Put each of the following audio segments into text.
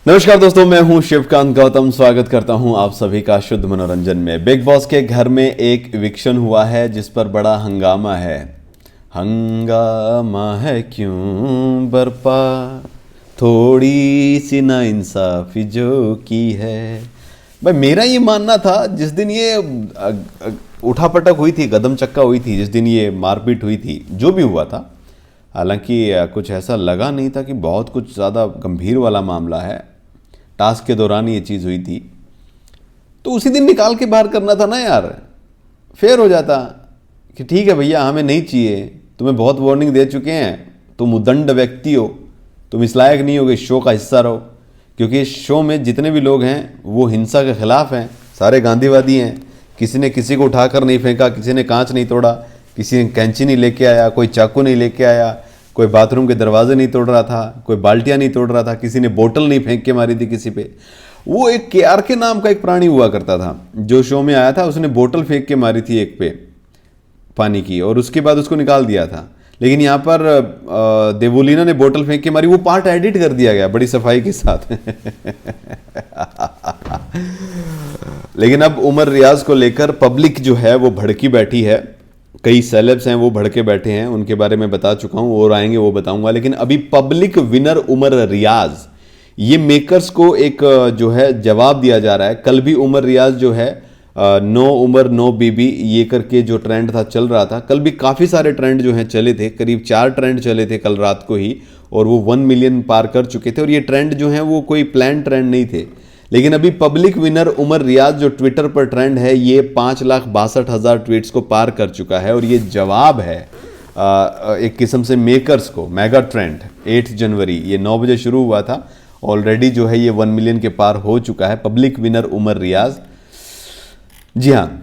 नमस्कार दोस्तों, मैं हूं शिवकांत गौतम। स्वागत करता हूं आप सभी का शुद्ध मनोरंजन में। बिग बॉस के घर में एक इविक्शन हुआ है जिस पर बड़ा हंगामा है। हंगामा है क्यों बरपा, थोड़ी सी नाइंसाफी जो की है। भाई मेरा ये मानना था जिस दिन ये उठापटक हुई थी, कदम चक्का हुई थी, जिस दिन ये मारपीट हुई थी, जो भी हुआ था, हालांकि कुछ ऐसा लगा नहीं था कि बहुत कुछ ज़्यादा गंभीर वाला मामला है। टास्क के दौरान ये चीज़ हुई थी तो उसी दिन निकाल के बाहर करना था ना यार। फेयर हो जाता कि ठीक है भैया, हमें नहीं चाहिए, तुम्हें बहुत वार्निंग दे चुके हैं, तुम उदंड व्यक्ति हो, तुम इस लायक नहीं हो कि शो का हिस्सा रहो। क्योंकि इस शो में जितने भी लोग हैं वो हिंसा के खिलाफ हैं, सारे गांधीवादी हैं। किसी ने किसी को उठाकर नहीं फेंका, किसी ने कांच नहीं तोड़ा, किसी ने कैंची नहीं लेके आया, कोई चाकू नहीं लेके आया, कोई बाथरूम के दरवाजे नहीं तोड़ रहा था, कोई बाल्टियां नहीं तोड़ रहा था, किसी ने बोतल नहीं फेंक के मारी थी किसी पे। वो एक केआर के नाम का एक प्राणी हुआ करता था जो शो में आया था, उसने बोतल फेंक के मारी थी एक पे पानी की, और उसके बाद उसको निकाल दिया था। लेकिन यहाँ पर देवोलीना ने बोतल फेंक के मारी, वो पार्ट एडिट कर दिया गया बड़ी सफाई के साथ। लेकिन अब उमर रियाज को लेकर पब्लिक जो है वो भड़की बैठी है। कई सेलेब्स हैं वो भड़के बैठे हैं, उनके बारे में बता चुका हूं, और आएंगे वो बताऊंगा। लेकिन अभी पब्लिक विनर उमर रियाज, ये मेकर्स को एक जो है जवाब दिया जा रहा है। कल भी उमर रियाज जो है नो उमर नो बीबी ये करके जो ट्रेंड था चल रहा था। कल भी काफ़ी सारे ट्रेंड जो हैं चले थे, करीब 4 ट्रेंड चले थे कल रात को ही, और वो 1 मिलियन पार कर चुके थे। और ये ट्रेंड जो हैं वो कोई प्लान ट्रेंड नहीं थे। लेकिन अभी पब्लिक विनर उमर रियाज जो ट्विटर पर ट्रेंड है, ये 5,62,000 ट्वीट्स को पार कर चुका है। और ये जवाब है एक किस्म से मेकर्स को। मेगा ट्रेंड 8 जनवरी ये 9 बजे शुरू हुआ था, ऑलरेडी जो है ये 1 मिलियन के पार हो चुका है। पब्लिक विनर उमर रियाज, जी हाँ।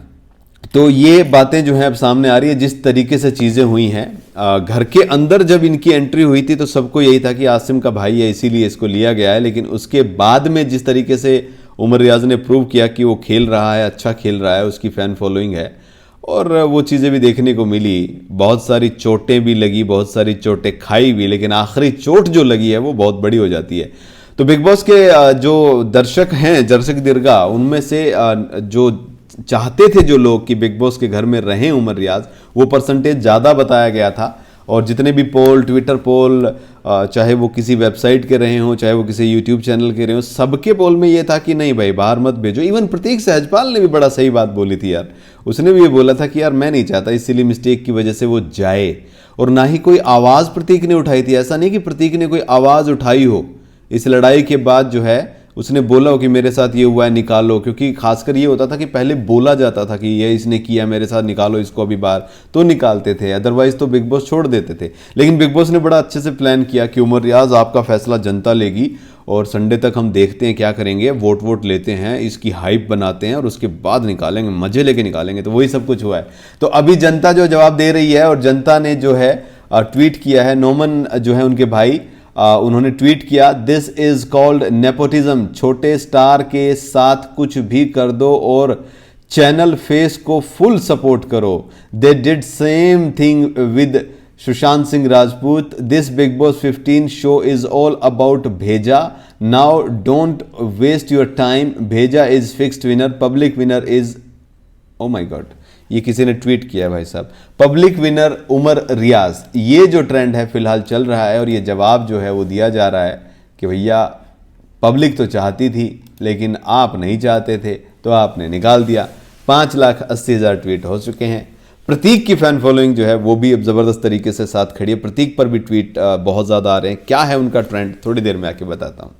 तो ये बातें जो हैं अब सामने आ रही है, जिस तरीके से चीज़ें हुई हैं। घर के अंदर जब इनकी एंट्री हुई थी तो सबको यही था कि आसिम का भाई है इसीलिए इसको लिया गया है। लेकिन उसके बाद में जिस तरीके से उमर रियाज ने प्रूव किया कि वो खेल रहा है, अच्छा खेल रहा है, उसकी फ़ैन फॉलोइंग है, और वो चीज़ें भी देखने को मिली। बहुत सारी चोटें भी लगी, बहुत सारी चोटें खाई भी, लेकिन आखिरी चोट जो लगी है वो बहुत बड़ी हो जाती है। तो बिग बॉस के जो दर्शक हैं, दर्शक दीर्घा, उनमें से जो चाहते थे जो लोग कि बिग बॉस के घर में रहें उमर रियाज, वो परसेंटेज ज़्यादा बताया गया था। और जितने भी पोल, ट्विटर पोल, चाहे वो किसी वेबसाइट के रहे हों, चाहे वो किसी यूट्यूब चैनल के रहे हों, सबके पोल में ये था कि नहीं भाई बाहर मत भेजो। इवन प्रतीक सहजपाल ने भी बड़ा सही बात बोली थी यार। उसने भी ये बोला था कि यार मैं नहीं चाहता इस सिली मिस्टेक की वजह से वो जाए। और ना ही कोई आवाज़ प्रतीक ने उठाई थी। ऐसा नहीं कि प्रतीक ने कोई आवाज़ उठाई हो इस लड़ाई के बाद, जो है उसने बोला हो कि मेरे साथ ये हुआ है निकालो। क्योंकि खासकर ये होता था कि पहले बोला जाता था कि ये इसने किया मेरे साथ, निकालो इसको अभी बाहर, तो निकालते थे, अदरवाइज तो बिग बॉस छोड़ देते थे। लेकिन बिग बॉस ने बड़ा अच्छे से प्लान किया कि उमर रियाज आपका फैसला जनता लेगी, और संडे तक हम देखते हैं क्या करेंगे, वोट लेते हैं, इसकी हाइप बनाते हैं और उसके बाद निकालेंगे, मजे लेके निकालेंगे। तो वही सब कुछ हुआ है। तो अभी जनता जो जवाब दे रही है, और जनता ने जो है ट्वीट किया है, नोमन जो है उनके भाई, उन्होंने ट्वीट किया, दिस इज कॉल्ड नेपोटिज्म। छोटे स्टार के साथ कुछ भी कर दो और चैनल फेस को फुल सपोर्ट करो। They did same thing with Sushant Singh Rajput. This Bigg Boss 15 show is all about भेजा। Now don't waste your time. भेजा is fixed winner, public winner is, oh my god, ये किसी ने ट्वीट किया है भाई साहब, पब्लिक विनर उमर रियाज। ये जो ट्रेंड है फिलहाल चल रहा है, और ये जवाब जो है वो दिया जा रहा है कि भैया पब्लिक तो चाहती थी लेकिन आप नहीं चाहते थे तो आपने निकाल दिया। 5,80,000 ट्वीट हो चुके हैं। प्रतीक की फैन फॉलोइंग जो है वो भी अब ज़बरदस्त तरीके से साथ खड़ी है। प्रतीक पर भी ट्वीट बहुत ज़्यादा आ रहे हैं। क्या है उनका ट्रेंड, थोड़ी देर में आके बताता हूँ।